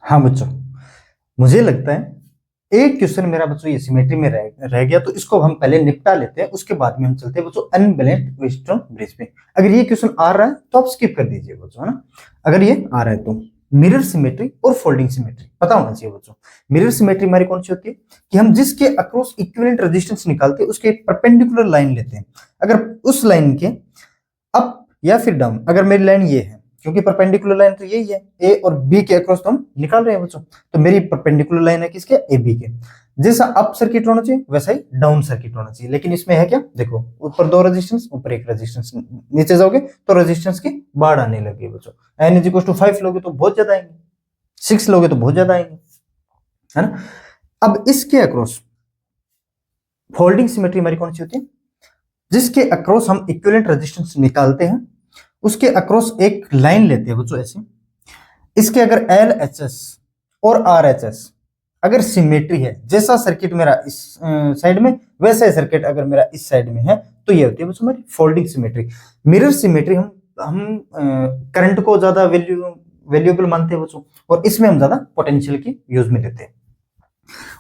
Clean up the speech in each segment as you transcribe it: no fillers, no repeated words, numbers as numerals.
हाँ बच्चों, मुझे लगता है एक क्वेश्चन मेरा बच्चों ये सिमेट्री में रह गया, तो इसको हम पहले निपटा लेते हैं, उसके बाद में हम चलते हैं बच्चों अनबैलेंस्ड व्हीटस्टोन ब्रिज पे। अगर ये क्वेश्चन आ रहा है तो आप स्किप कर दीजिए बच्चों, है ना। अगर ये आ रहा है तो मिरर सिमेट्री और फोल्डिंग सिमेट्री पता होना चाहिए बच्चों। मिरर सिमेट्री हमारी कौन सी होती है कि हम जिसके अक्रॉस इक्विवेलेंट रेजिस्टेंस निकालते हैं उसके परपेंडिकुलर लाइन लेते हैं। अगर उस लाइन के अप या फिर डाउन, अगर मेरी लाइन ये है, क्योंकि परपेंडिकुलर लाइन तो यही है, ए और बी के अक्रॉस तो हम निकाल रहे हैं बच्चों, तो मेरी परपेंडिकुलर लाइन है किसके, ए बी के। जैसा अप सर्किट होना चाहिए वैसा ही डाउन सर्किट होना चाहिए। लेकिन इसमें है क्या, देखो ऊपर दो रेजिस्टेंस, ऊपर एक रेजिस्टेंस, नीचे जाओगे तो रेजिस्टेंस की बाढ़ आने लगी बच्चों। एन इज इक्वल टू 5 लोगे तो बहुत ज्यादा आएंगे, 6 लोगे तो बहुत ज्यादा आएंगे, है ना। अब इसके अक्रॉस फोल्डिंग सिमेट्री हमारी कौन सी होती है, जिसके अक्रॉस हम इक्विवेलेंट रेजिस्टेंस निकालते हैं, उसके अक्रॉस एक लाइन लेते हैं बच्चों ऐसे। इसके अगर एल एच एस और आर एच एस अगर सिमेट्री है, जैसा सर्किट मेरा इस साइड में वैसा सर्किट अगर मेरा इस साइड में है, तो ये होती है बच्चों हमारी फोल्डिंग सिमेट्री। मिरर सिमेट्री हम करंट को ज्यादा वैल्यूएबल मानते हैं बच्चों, और इसमें हम ज्यादा पोटेंशियल की यूज में लेते हैं।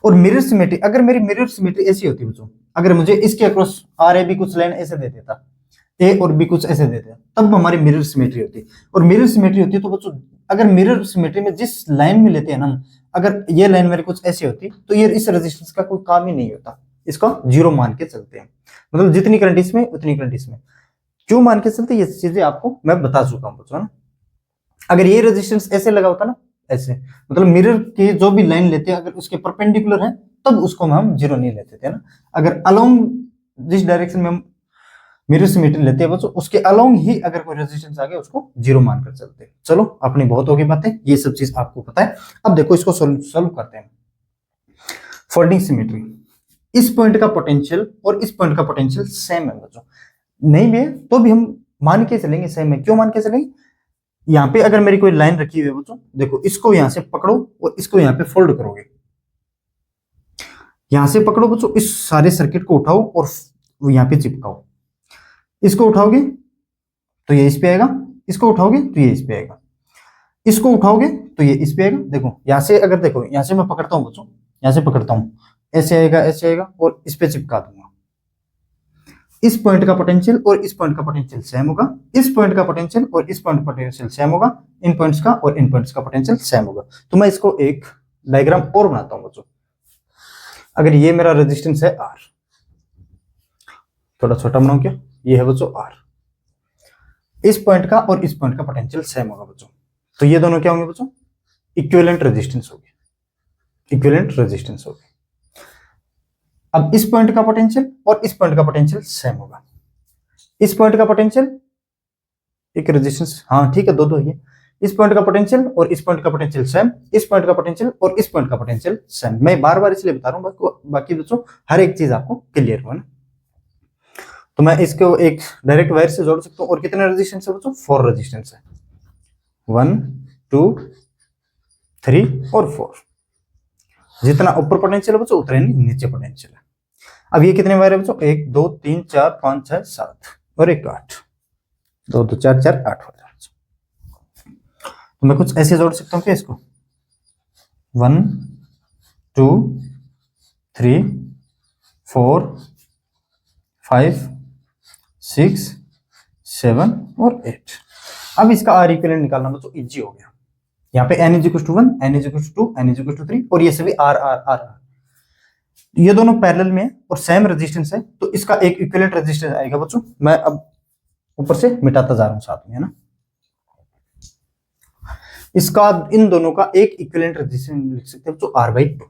और मिरर सिमेट्री, अगर मेरी मिरर सिमेट्री ऐसी होती है बच्चों, अगर मुझे इसके अक्रॉस आर ए बी कुछ लाइन ऐसे दे देता, ए और बी कुछ ऐसे देते हैं, तब हमारी मिरर सिमेट्री होती है। और मिरर सिमेट्री होती है तो बच्चों अगर मिरर सिमेट्री में जिस लाइन में लेते हैं ना, अगर ये लाइन मेरे कुछ ऐसी होती तो ये इस रेजिस्टेंस का कोई काम ही नहीं होता, इसको जीरो मान के चलते हैं। मतलब जितनी करंट इसमें उतनी करंट इसमें, क्यों मान के चलते ये चीजें आपको मैं बता चुका हूं बच्चों, ना। अगर ये रेजिस्टेंस ऐसे लगा होता ना, ऐसे, मतलब मिरर की जो भी लाइन लेते हैं अगर उसके परपेंडिकुलर है तब उसको हम जीरो नहीं लेते थे ना। अगर अलोंग जिस डायरेक्शन में हम मिरर सिमेट्री लेते हैं बच्चों, उसके अलोंग ही अगर कोई रेजिस्टेंस आ गया उसको जीरो मानकर चलते हैं। चलो अपनी बहुत होगी बातें, ये सब चीज आपको पता है। अब देखो इसको सोल्व करते हैं। फोल्डिंग सिमेट्री, इस पॉइंट का पोटेंशियल और इस पॉइंट का पोटेंशियल सेम है बच्चों, नहीं भी है तो भी हम मान के चलेंगे सेम है। क्यों मान के चलेंगे, यहाँ पे अगर मेरी कोई लाइन रखी हुई है बच्चों, देखो इसको यहां से पकड़ो और इसको यहाँ पे फोल्ड करोगे, यहां से पकड़ो बच्चों, इस सारे सर्किट को उठाओ और यहाँ पे चिपकाओ। इसको उठाओगे तो ये इस पे आएगा, इसको उठाओगे तो ये इस पे आएगा, इसको उठाओगे तो ये इस पे आएगा। देखो यहाँ से, अगर देखो यहाँ से मैं पकड़ता हूँ बच्चों, यहाँ से पकड़ता हूँ, ऐसे आएगा ऐसे आएगा और इस पे चिपका दूंगा। इस पॉइंट का पोटेंशियल और इस पॉइंट का पोटेंशियल सेम होगा, इस पॉइंट का पोटेंशियल और इस पॉइंट का पोटेंशियल सेम होगा, इन पॉइंट्स का और इन पॉइंट्स का पोटेंशियल सेम होगा। तो मैं इसको एक डायग्राम और बनाता हूँ बच्चों। अगर ये मेरा रेजिस्टेंस है आर, थोड़ा छोटा बनाऊं क्या, ये है बच्चों आर, इस पॉइंट का और इस पॉइंट का पोटेंशियल सेम होगा बच्चों, तो ये दोनों क्या होंगे बच्चों, इक्विवेलेंट रेजिस्टेंस होगी, इक्विवेलेंट रेजिस्टेंस होगी। अब इस पॉइंट का पोटेंशियल और इस पॉइंट का पोटेंशियल सेम होगा, इस पॉइंट का पोटेंशियल एक रेजिस्टेंस, हाँ ठीक है दो दो ये, इस पॉइंट का पोटेंशियल और इस पॉइंट का पोटेंशियल सेम, इस पॉइंट का पोटेंशियल और इस पॉइंट का पोटेंशियल सेम। मैं बार बार इसलिए बता रहा हूँ बाकी बच्चों हर एक चीज आपको क्लियर हो ना। तो मैं इसको एक डायरेक्ट वायर से जोड़ सकता हूँ। और कितने रेजिस्टेंस है बच्चों, 4 रेजिस्टेंस है, 1 2 3 और 4। जितना ऊपर पोटेंशियल है बच्चों उतना ही नीचे पोटेंशियल है। अब ये कितने वायर है बच्चों, 1 2 3 4 5 6 7 और एक 8, 2 2 4 4 8 हो जाए। तो मैं कुछ ऐसे जोड़ सकता हूँ क्या इसको, 1 2 3 4 5 6 7 और 8। अब इसका आर इक्विवेलेंट निकालना बच्चों इजी हो गया। यहाँ पे n is equal to 1, n is equal to 2, n is equal to 3 और ये सभी r r r r। ये दोनों पैरेलल में है और सेम रेजिस्टेंस है, तो इसका एक इक्विवेलेंट रेजिस्टेंस आएगा बच्चों। मैं अब ऊपर से मिटाता जा रहा हूं साथ में, है ना। इसका इन दोनों का एक इक्विवेलेंट रेजिस्टेंस लिख सकते हैं बच्चों r/2,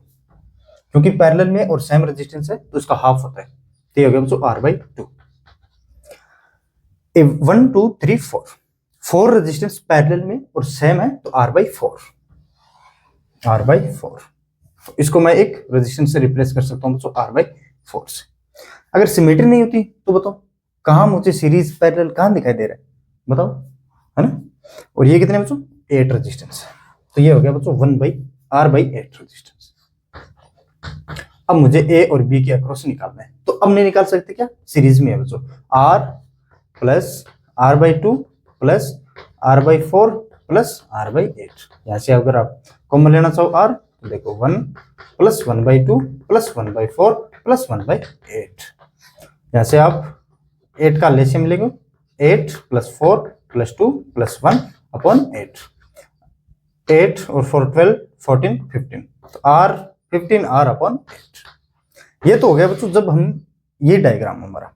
क्योंकि पैरेलल में और सेम रेजिस्टेंस है तो इसका हाफ होता है, तो ये हो गया बच्चों r/2। 1 2 3 4 रेजिस्टेंस पैरेलल में और सेम है तो r/4, r/4। तो इसको मैं एक रेजिस्टेंस से रिप्लेस कर सकता हूं बच्चों r/4 से। अगर सिमेट्री नहीं होती तो बताओ कहां मुझे सीरीज पैरेलल कहां दिखाई दे रहा है, बताओ, है ना। और ये कितने बच्चों, 8 रेजिस्टेंस, तो ये हो गया बच्चों 1/r/8 रेजिस्टेंस। अब मुझे ए और बी के अक्रॉस निकालना है, तो अब नहीं निकाल सकते क्या, सीरीज में है बच्चों, r plus r/2 plus r/4 plus r/8। यहाँ से अगर आप कॉमन लेना चाहो r, तो देखो 1 प्लस 1/2 प्लस 1/4 प्लस 1/8। यहाँ से आप 8 का लेशियम लेंगे, 8 प्लस 4 प्लस 2 प्लस 1 अपॉन 8, 8 और 4 12 14 15, तो r 15 r अपॉन 8। ये तो हो गया बच्चों जब हम ये डायग्राम हमारा।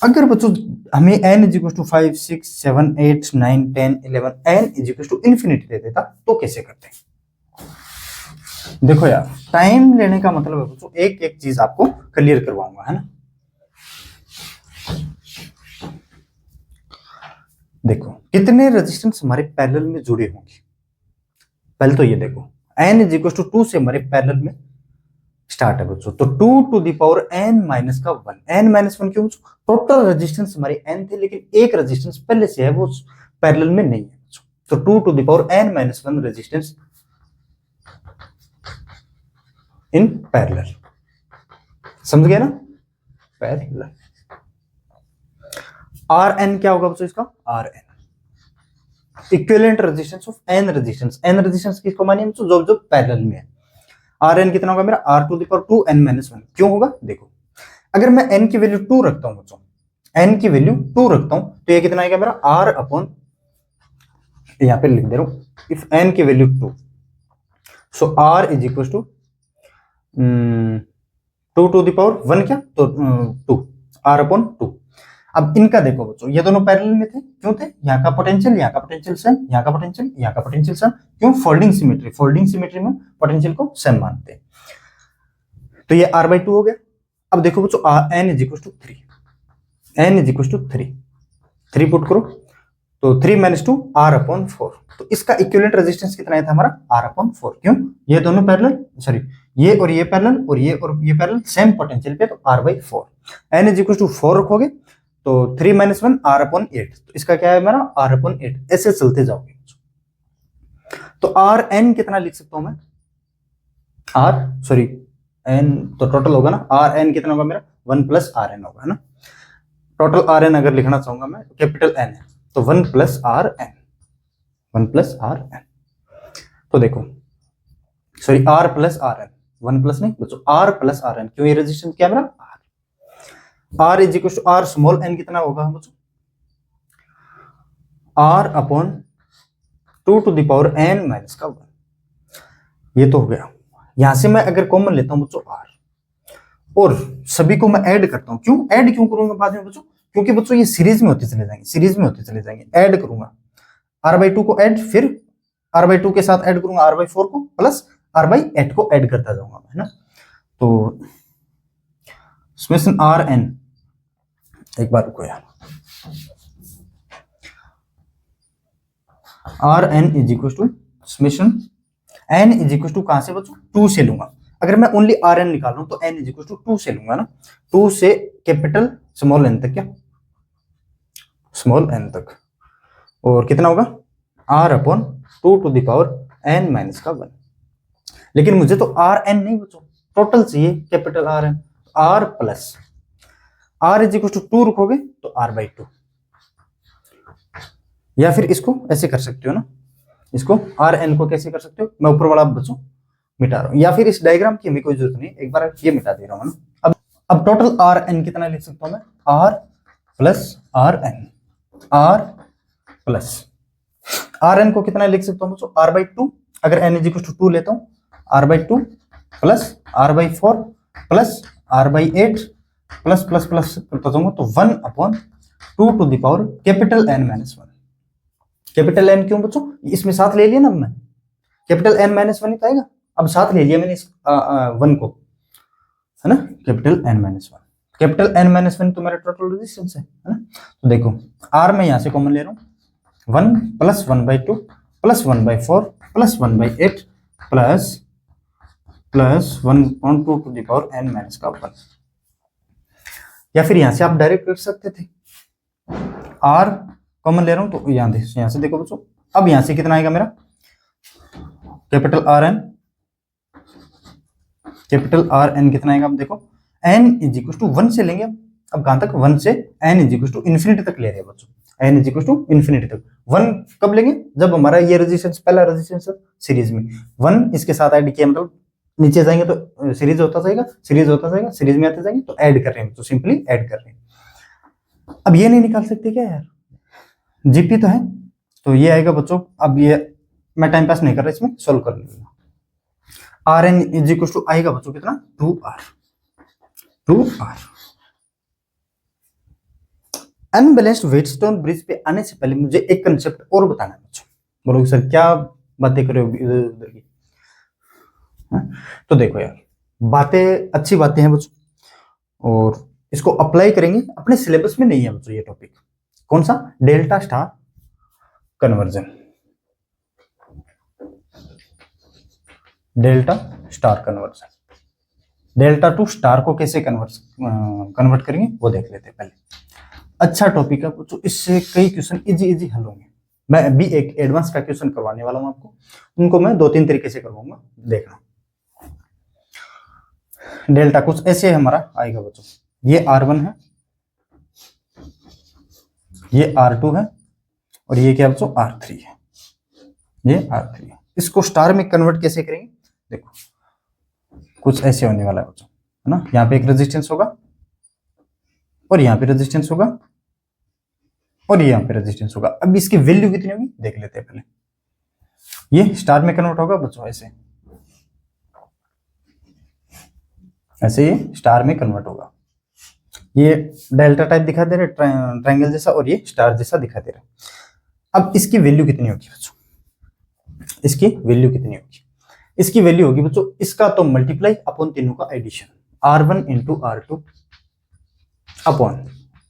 अगर बच्चों हमें n is equal to 5 6 7 8 9 10 11 n is equal to infinity दे देता तो कैसे करते हैं? देखो यार, टाइम लेने का मतलब है बच्चों एक एक चीज आपको क्लियर करवाऊंगा, है ना। देखो कितने रेजिस्टेंस हमारे पैरेलल में जुड़े होंगे। पहले तो ये देखो n इज इक्वल टू 2 से हमारे पैरेलल में स्टार्ट है बच्चों, तो 2 to the power n minus का 1, n माइनस 1 क्यों? टोटल रेजिस्टेंस हमारे n थे, लेकिन एक रेजिस्टेंस पहले से है वो पैरेलल में नहीं है बच्चों, तो 2 to the power n minus 1 resistance in parallel, समझ गए ना, पैरेलल। Rn क्या होगा बच्चों इसका? Rn equivalent resistance of n resistance, n resistance किसको मानिए बच्चों? जो जो पैरेलल में है। Rn कितना होगा मेरा? r to the power 2 n minus 1। क्यों होगा? देखो अगर मैं n की वैल्यू 2 रखता हूं बच्चों, n की वैल्यू 2 रखता हूं तो ये कितना आएगा मेरा? r अपॉन, यहां पे लिख दे रहा हूं, इफ n की value 2 so r is equal to 2 to the power 1 क्या, तो 2 r अपॉन 2। अब इनका देखो बच्चों ये दोनों पैरेलल में थे, क्यों थे? यहाँ का पोटेंशियल यहाँ का पोटेंशियल सेम, यहाँ का पोटेंशियल यहाँ का पोटेंशियल सेम, क्यों? फोल्डिंग सिमेट्री, फोल्डिंग सिमेट्री में पोटेंशियल को सेम मानते हैं। तो ये r/2 हो गया। अब देखो बच्चों n is equal to 3, n is equal to 3 put करो तो 3 माइनस 2 r अपॉन 4, तो इसका इक्विवेलेंट रेजिस्टेंस कितना था हमारा? r upon 4। क्यों? ये दोनों पैरेलल, सॉरी ये और ये पैरेलल और ये पैरेलल सेम पोटेंशियल पे, तो r/4। n is equal to 4 रखोगे तो 3 माइनस 1 r अपॉन 8, तो इसका क्या है मेरा? r upon 8। ऐसे चलते जाओगे तो Rn कितना लिख सकता हूं मैं? n तो टोटल होगा ना, Rn कितना होगा मेरा? 1 प्लस Rn होगा ना। टोटल Rn अगर लिखना चाहूंगा मैं तो कैपिटल N है, तो 1 प्लस Rn, 1 प्लस Rn। तो देखो sorry r plus Rn, 1 plus नहीं बच्चों, r प्लस Rn। क्यों? ये रेजिस्टेंस क्या है मेरा? r is equal to r small n कितना होगा बच्चों? r upon 2 to the power n minus का 1। ये तो हो गया। यहां से मैं अगर कॉमन लेता हूं बच्चों r और सभी को मैं ऐड करता हूं, क्यों ऐड क्यों करूंगा बाद में बच्चों? क्योंकि बच्चों ये सीरीज में होते चले जाएंगे, सीरीज में होते चले जाएंगे, ऐड करूंगा r/2 को ऐड, फिर r/2 के साथ ऐड करूंगा r/4 को, प्लस r/8 को ऐड करता जाऊंगा, है ना। तो समेशन Rn, एक बार रुको यार, Rn is equal to summation n is equal to कहां से बच्चों? 2 से लूंगा। अगर मैं ओनली Rn निकाल रहा हूं तो n इज इक्वल टू 2 से लूंगा ना, 2 से कैपिटल स्मॉल n तक, क्या स्मॉल n तक, और कितना होगा? r upon 2 to the power n minus का 1। लेकिन मुझे तो Rn नहीं बच्चों, टोटल चाहिए capital Rn, r plus r is equal to 2 रखोगे तो r/2, या फिर इसको ऐसे कर सकते हो ना, इसको Rn को कैसे कर सकते हो? मैं ऊपर वाला बच्चों मिटा रहा हूं, या फिर इस डायग्राम की हमें कोई जरूरत नहीं, एक बार ये मिटा दे रहा हूं ना। अब टोटल Rn कितना लिख सकता हूं मैं? r plus Rn, r plus Rn को कितना लिख सकता हूं बच्चों? r/2। अगर n इज इक्वल टू 2 लेता हूं, r/2 plus r/4 plus r/8 plus plus plus करता जाऊंगा तो 1 upon 2 to the power capital n minus 1। Capital N क्यों बच्चों? इसमें साथ ले लिया ना मैं, कैपिटल N माइनस 1 ही तो आएगा, अब साथ ले लिया मैंने इस 1 को, है ना, capital N minus 1। Capital N minus 1 तो मेरा टोटल रेजिस्टेंस है ना। तो देखो R में यहां से कॉमन ले रहा हूं, 1 plus 1/2 plus 1/4 plus 1/8 plus plus 1/2 to the power n minus का 1। या फिर यहां से आप डायरेक्ट कर सकते थे, R कॉमन ले रहा हूं तो यहां से देखो बच्चों, अब यहां से कितना आएगा मेरा? कैपिटल Rn कितना आएगा? अब देखो n इज इक्वल टू 1 से लेंगे, अब कहां तक? 1 से n is equal to infinity तक ले रहे हैं बच्चों। n is equal to infinity तक। 1 कब लेंगे, जब हमारा ये रेजिस्टेंस पहला रेजिस्टेंस सीरीज में 1 इसके साथ ऐड किया, मतलब नीचे जाएंगे तो सीरीज होता जाएगा, सीरीज होता जाएगा, सीरीज में आते जाएंगे, तो ऐड कर रहे हैं, तो सिंपली ऐड कर रहे हैं। अब ये नहीं निकाल सकते क्या यार, जीपी तो है, तो ये आएगा बच्चों। अब ये मैं टाइम पास नहीं कर रहा, इसमें सोल्व कर लूंगा। R N is equal to आएगा बच्चों कितना, 2r। अनबैलेंस्ड वेटस्टोन ब्रिज पे आने से पहले मुझे एक कंसेप्ट और बताना है बच्चों। बोलोगे सर क्या बातें कर रहे हो इधर उधर की। तो देखो यार, बातें अच्छी बातें हैं बच्चों, और इसको अप्लाई करेंगे। अपने सिलेबस में नहीं है बच्चों ये टॉपिक। कौन सा, delta star conversion, delta star conversion, delta two star को कैसे कन्वर्ट करेंगे वो देख लेते हैं पहले। अच्छा टॉपिक है बच्चों, इससे कई क्वेश्चन इजी हल होंगे। मैं अभी एक एडवांस का क्वेश्चन करवाने वाला हूं आपको, उनको मैं 2-3 तरीके से करवाऊंगा, देखना। डेल्टा कुछ ऐसे हमारा आएगा बच्चों, ये R1 है, ये R2 है, और ये क्या बच्चों R3 है, ये R3 है। इसको स्टार में कन्वर्ट कैसे करेंगे, देखो कुछ ऐसे होने वाला है बच्चों, है ना। यहाँ पे एक रेजिस्टेंस होगा, और यहाँ पे रेजिस्टेंस होगा, और यहाँ पे रेजिस्टेंस होगा। अब इसकी वैल्यू कितनी होगी देख लेते हैं पहले। ये स्टार में कन्वर्ट होगा बच्चों, ऐसे ऐसे ये स्टार में कन्वर्ट होगा। ये डेल्टा टाइप दिखा दे रहा है, ट्रायंगल जैसा, और ये स्टार जैसा दिखा दे रहा है। अब इसकी वैल्यू कितनी होगी बच्चों, इसकी वैल्यू कितनी होगी, इसकी वैल्यू होगी बच्चों इसका तो मल्टीप्लाई अपॉन तीनों का addition, R1 into R2 upon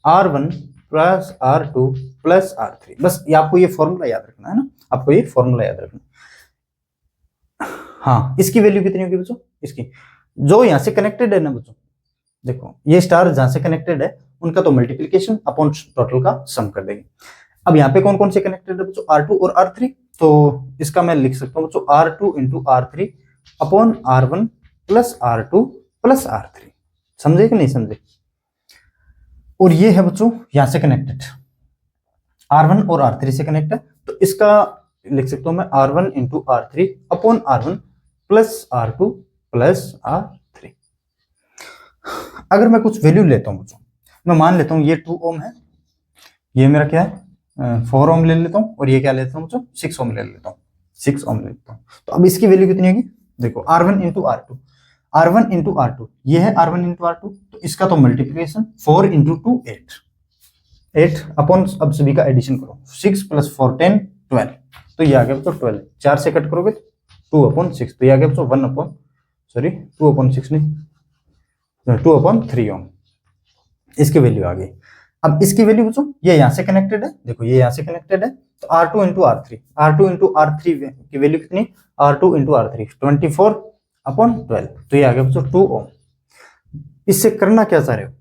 R1 plus R2 plus R3। बस ये आपको ये फॉर्मूला याद रखना है ना, आपको ये फॉर्मूला याद रखना। हाँ, इसकी वैल्यू कितनी होगी बच्चों, इसकी जो यहां से कनेक्टेड है ना बच्चों, देखो ये स्टार जहां से कनेक्टेड है उनका तो मल्टीप्लीकेशन अपॉन टोटल का सम कर देंगे। अब यहाँ पे कौन कौन से कनेक्टेड है बच्चों, R2 और R3, तो इसका मैं लिख सकता हूँ बच्चों R2 into R3 upon R1 plus R2 plus R3। समझे कि नहीं समझे। और ये है बच्चों यहां से कनेक्टेड, R1 और R3 से कनेक्ट है, तो इसका लिख सकता हूं मैं R1 into R3 upon R1 plus R2 plus R3। अगर मैं कुछ वैल्यू लेता हूं बच्चों, मैं मान लेता हूं ये 2 ओम है, ये मेरा क्या है 4 ओम ले लेता हूं, और ये क्या लेता हूं बच्चों 6 ओम ले लेता हूं, 6 ओम ले लेता हूं। तो अब इसकी वैल्यू कितनी होगी, देखो R1 into R2, R1 into R2, ये है R1 इंटू R2, तो इसका तो मल्टीप्लीकेशन 4 इंटू 2 8 अपॉन, अब सभी का एडिशन करो, 6 प्लस 4 10 12, तो ये आ गया बच्चों 12। 4 से कट करोगे तो 2 अपॉन 6, तो ये आ गया बच्चों 2 अपॉन 6 नहीं, 2 अपॉन 3 ओम, इसकी वैल्यू आ गई। अब इसकी वैल्यू बच्चों ये यहां से कनेक्टेड है, देखो ये यहां से कनेक्टेड है, तो R2 into R3, R2 into R3 की वैल्यू कितनी, R2 इंटू R3 24 अपॉन 12, तो ये आ गया बच्चों 2 ओम। इससे करना क्या चाह रहे हो,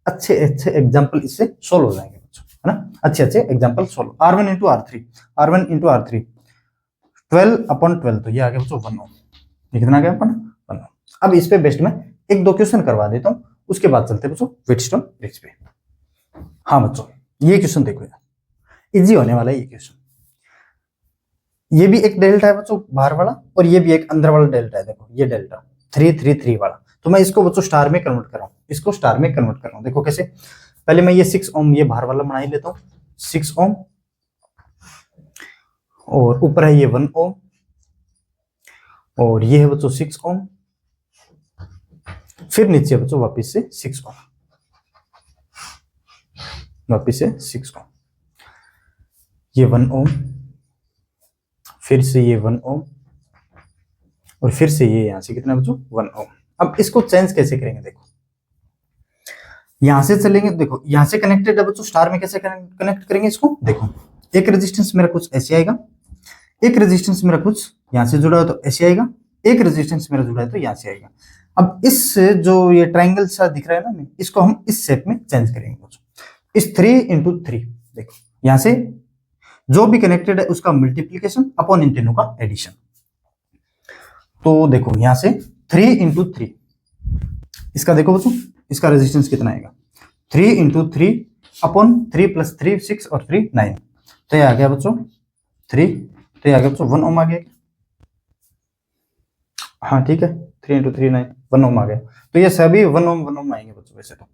अच्छे अच्छे एग्जाम्पल इससे सोल्व हो जाएंगे बच्चों, है ना, अच्छे अच्छे example solve. R1 into R3, R1 into R3 12 upon 12, तो ये आ गया बच्चों 1 ओम, ये कितना आ गया अपन 1 ओम। अब इस पे बेस्ट में 1-2 क्वेश्चन करवा देता हूँ, उसके बाद चलते हैं बच्चों व्हीटस्टोन ब्रिज पे। हाँ बच्चों ये क्वेश्चन देखो यार, इजी होने वाला है ये क्वेश्चन। ये भी एक डेल्टा है बच्चों बाहर वाला, और ये भी एक अंदर वाला डेल्टा है, देखो ये डेल्टा 3 वाला। तो मैं इसको बच्चों स्टार में कन्वर्ट कर रहा हूँ, इसको स्टार में कन्वर्ट कर रहा हूँ। देखो कैसे, पहले मैं ये 6 ओम ये बाहर वाला बना ही लेता हूँ, 6 ओम, और ऊपर है ये 1 ओम, और ये है बच्चों 6 ओम, फिर नीचे बच्चों वापिस से 6 ओम, वापिस से 6 ओम, ये 1 ओम, फिर से ये 1 ओम, और फिर से ये यहां से कितना बच्चों 1 ओम। अब इसको चेंज कैसे करेंगे, देखो यहां से चलेंगे, देखो यहां से कनेक्टेड है बच्चों, स्टार में कैसे कनेक्ट करेंगे इसको, देखो एक रेजिस्टेंस मेरा कुछ ऐसे आएगा, एक रेजिस्टेंस मेरा कुछ यहां से जुड़ा है तो ऐसे आएगा, एक रेजिस्टेंस मेरा जुड़ा है तो यहां से आएगा। अब इस जो ये ट्राइंगल सा दिख रहा है ना, इसको हम इस शेप में चेंज करेंगे बच्चों, इस 3 इंटू 3, देखो यहां से जो भी कनेक्टेड है उसका मल्टीप्लीकेशन अपॉन इन तीनों का एडिशन। तो देखो यहां से 3 इंटू 3, इसका देखो बच्चों इसका रेजिस्टेंस कितना आएगा, 3 इंटू 3 अपॉन 3 + 3 6 और 3 9। तो ये आ गया बच्चों 3, तो ये आ गया बच्चों 1 ओम आ गया। हाँ ठीक है, 3 × 3 9, 1 ओम आ गया। तो ये सभी 1 ओम आएंगे बच्चों। वैसे तो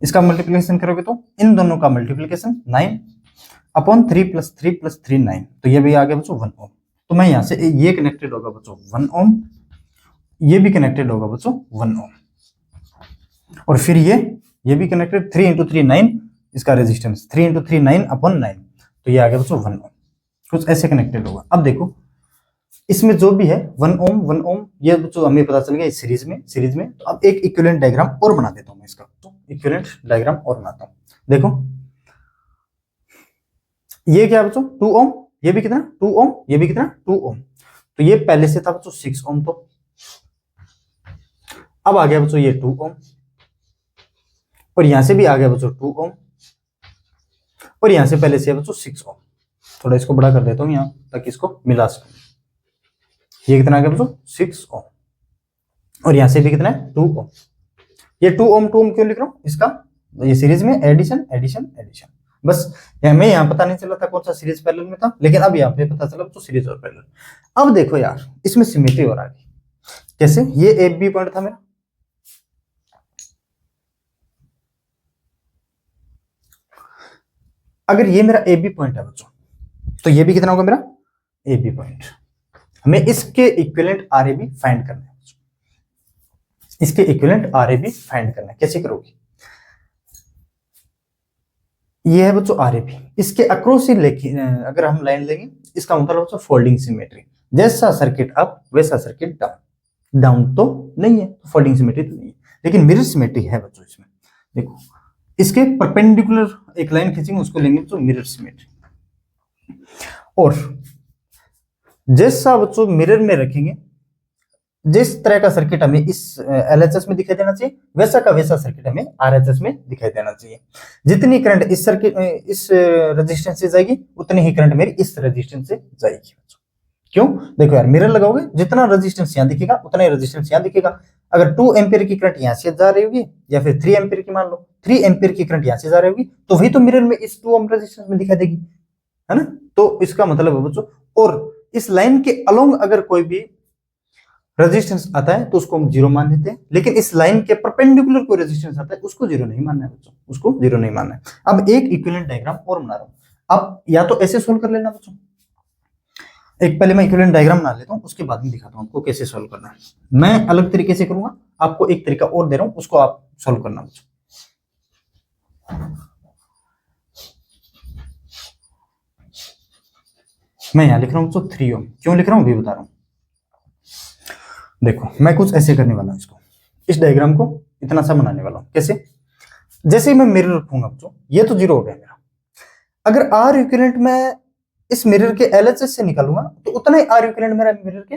इसका मल्टीप्लिकेशन करोगे तो इन दोनों का मल्टीप्लिकेशन 9 अपॉन 3 + 3 + 3 9, तो ये भी आ गया बच्चों 1 ओम। तो मैं यहाँ से ये कनेक्टेड होगा बच्चों 1 ओम, ये भी कनेक्टेड होगा बच्चों 1 ओम, और फिर ये भी कनेक्टेड 3 × 3 9, इसका रेजिस्टेंस 3 × 3 9 अपॉन 9, तो ये आ गया बच्चों 1 ओम। कुछ ऐसे कनेक्टेड होगा। अब देखो इसमें जो भी है 1 ओम ये बच्चों हमें पता चल गया सीरीज में। तो अब एक इक्विवेलेंट डायग्राम और बना देता हूं मैं इसका, तो इक्विवेलेंट डायग्राम और बनाता हूं। देखो ये क्या बच्चों 2 ओम, ये भी कितना 2 ओम, ये भी कितना 2 ओम। तो ये पहले से था बच्चों 6 ओम, तो अब आ गया बच्चों ये 2 ओम, और यहां से भी आ गया बच्चों 2 ओम, और यहां से पहले से है बच्चों 6 ओम। थोड़ा इसको बड़ा कर देता हूं यहां ताकि इसको मिला सकूं। ये कितना आ गया बच्चों 6 ओम, और यहां से भी कितना है 2 ओम। ये 2 ओम क्यों लिख रहा हूं, इसका ये सीरीज में एडिशन एडिशन एडिशन, बस हमें यहाँ पता नहीं चला था कौन सा सीरीज पैरेलल में था, लेकिन अब यहाँ पे पता चला तो सीरीज और पैरेलल। अब देखो यार इसमें सिमेट्री और आ गई। कैसे, ये ए बी पॉइंट था मेरा, अगर ये मेरा ए बी पॉइंट है बच्चों, तो ये भी कितना होगा मेरा ए बी पॉइंट। हमें इसके equivalent R A B find करना है, इसके equivalent R A B find करना है। कैसे करोगे, ये है बच्चों आर ए बी, इसके अक्रॉस ही अगर हम लाइन लेंगे इसका मतलब बच्चों फोल्डिंग सिमेट्री। जैसा सर्किट अप वैसा सर्किट डाउन, डाउन तो नहीं है तो फोल्डिंग सिमेट्री तो नहीं है, लेकिन मिरर सिमेट्री है बच्चों इसमें। देखो इसके परपेंडिकुलर एक लाइन खींचेंगे उसको लेंगे तो मिरर सिमेट्री, और जैसा बच्चों मिरर में रखेंगे जिस तरह का सर्किट हमें इस एलएचएस में दिखाई देना चाहिए वैसा का वैसा सर्किट हमें आरएचएस में दिखाई देना चाहिए। जितनी करंट इस सर्किट इस रेजिस्टेंस से जाएगी उतनी ही करंट मेरी इस रेजिस्टेंस से जाएगी। क्यों, देखो यार मिरर लगाओगे जितना रेजिस्टेंस यहाँ दिखेगा उतना ही रेजिस्टेंस यहाँ दिखेगा। अगर 2 एम्पियर की करंट यहाँ से जा रही होगी या फिर 3 एम्पियर की, मान लो 3 एम्पियर की करंट यहाँ से जा रही होगी, तो वही तो मिरर में इस 2 ओम रेजिस्टेंस में दिखाई देगी, है ना। तो इसका मतलब है बच्चों, और इस लाइन के अलोंग अगर कोई भी रेजिस्टेंस आता है तो उसको हम जीरो मान लेते हैं, लेकिन इस लाइन के परपेंडिकुलर कोई रेजिस्टेंस आता है उसको जीरो नहीं मानना है बच्चों, उसको जीरो नहीं मानना है। अब एक इक्विवेलेंट डायग्राम और बना रहा हूं, आप या तो ऐसे सोल्व कर लेना बच्चों, एक पहले मैं इक्विवेलेंट डायग्राम बना लेता हूं उसके बाद में दिखाता हूं आपको कैसे सोल्व करना है। मैं अलग तरीके से करूंगा, आपको एक तरीका और दे रहा हूं उसको आप सोल्व करना बच्चों। मैं यहां लिख रहा हूं बच्चों 3 ओम, क्यों लिख रहा हूं अभी बता रहा हूं। देखो मैं कुछ ऐसे करने वाला हूं, इसको इस डायग्राम को इतना सा बनाने वाला हूं। कैसे, जैसे ही मैं मिरर रखूंगा बच्चों ये तो जीरो हो गया मेरा, अगर आर इक्विवेलेंट मैं इस मिरर के एलएचएस से निकालूंगा तो उतना ही आर इक्विवेलेंट मेरा मिरर के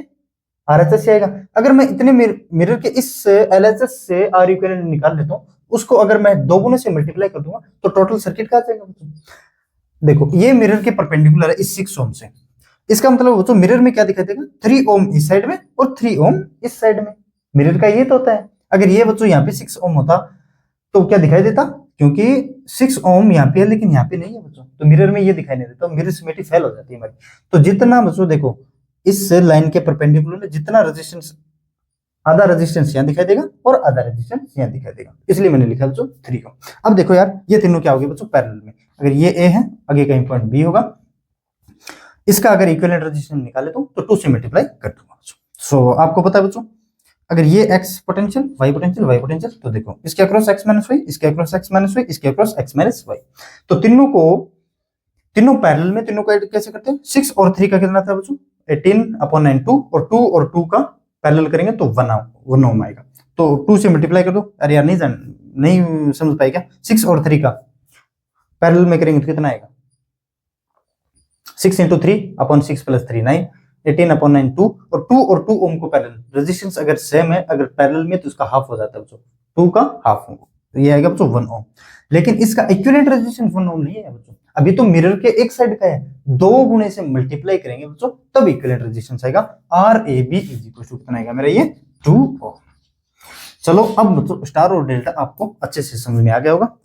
आरएचएस से आएगा। अगर मैं इतने मिरर के इस एलएचएस से आर इक्विवेलेंट निकाल लेता हूं, उसको अगर मैं 2 गुने से मल्टीप्लाई कर दूंगा तो टोटल सर्किट का आ जाएगा बच्चों। देखो ये मिरर के परपेंडिकुलर है इस 6 ओम से, इसका मतलब बच्चों मिरर में क्या दिखाई देगा 3 ओम इस साइड में और 3 ओम इस साइड में। मिरर का ये तो होता है। अगर ये बच्चों यहाँ पे 6 ओम होता तो क्या दिखाई देता, क्योंकि 6 ओम यहाँ पे है लेकिन यहाँ पे नहीं है बच्चों, तो मिरर में ये दिखाई नहीं देता, मिरर सिमेट्री फेल हो जाती है हमारी। तो जितना बच्चों देखो इस लाइन के परपेंडिकुलर में जितना रेजिस्टेंस, आधा रेजिस्टेंस यहाँ दिखाई देगा और आधा रेजिस्टेंस यहाँ दिखाई देगा, इसलिए मैंने लिखा बच्चों 3 ओम। अब देखो यार ये तीनों क्या हो गए बच्चों पैरेलल में, अगर ये ए है आगे कहीं पॉइंट बी होगा, इसका अगर इक्विवेलेंट रेजिस्टेंस निकाले तो 2 से मल्टीप्लाई कर दूंगा बच्चों। सो आपको पता है बच्चों अगर ये x पोटेंशियल y पोटेंशियल, तो देखो इसके अक्रॉस x माइनस वाई, इसके अक्रॉस x माइनस वाई, इसके अक्रॉस x माइनस वाई, तो तीनों पैरेलल में, तीनों को ऐड कैसे करते हैं, 6 और 3 का कितना था बच्चों 18/9 2, और 2 और 2 का पैरेलल करेंगे तो 1 ओम आएगा। तो 2 से मल्टीप्लाई कर दो, अरे यार नहीं समझ पाए क्या, 6 और 3 का पैरेलल में करेंगे तो कितना आएगा 6 × 3/6 + 3 9, 18/9 2, और 2 ओम को पैरेलल, रेजिस्टेंस अगर सेम है अगर पैरेलल में तो इसका हाफ हो जाता है बच्चों, 2 का हाफ होगा तो ये आएगा बच्चों 1 ओम। लेकिन इसका इक्विवेलेंट रेजिस्टेंस 1 ओम नहीं है बच्चों, अभी तो मिरर के एक साइड का है, 2 गुने से मल्टीप्लाई करेंगे बच्चों तब इक्विवेलेंट रेजिस्टेंस आएगा। RAB कितना आएगा मेरा ये 2 ओम। चलो अब बच्चों स्टार और डेल्टा आपको अच्छे से समझ में आ गया होगा।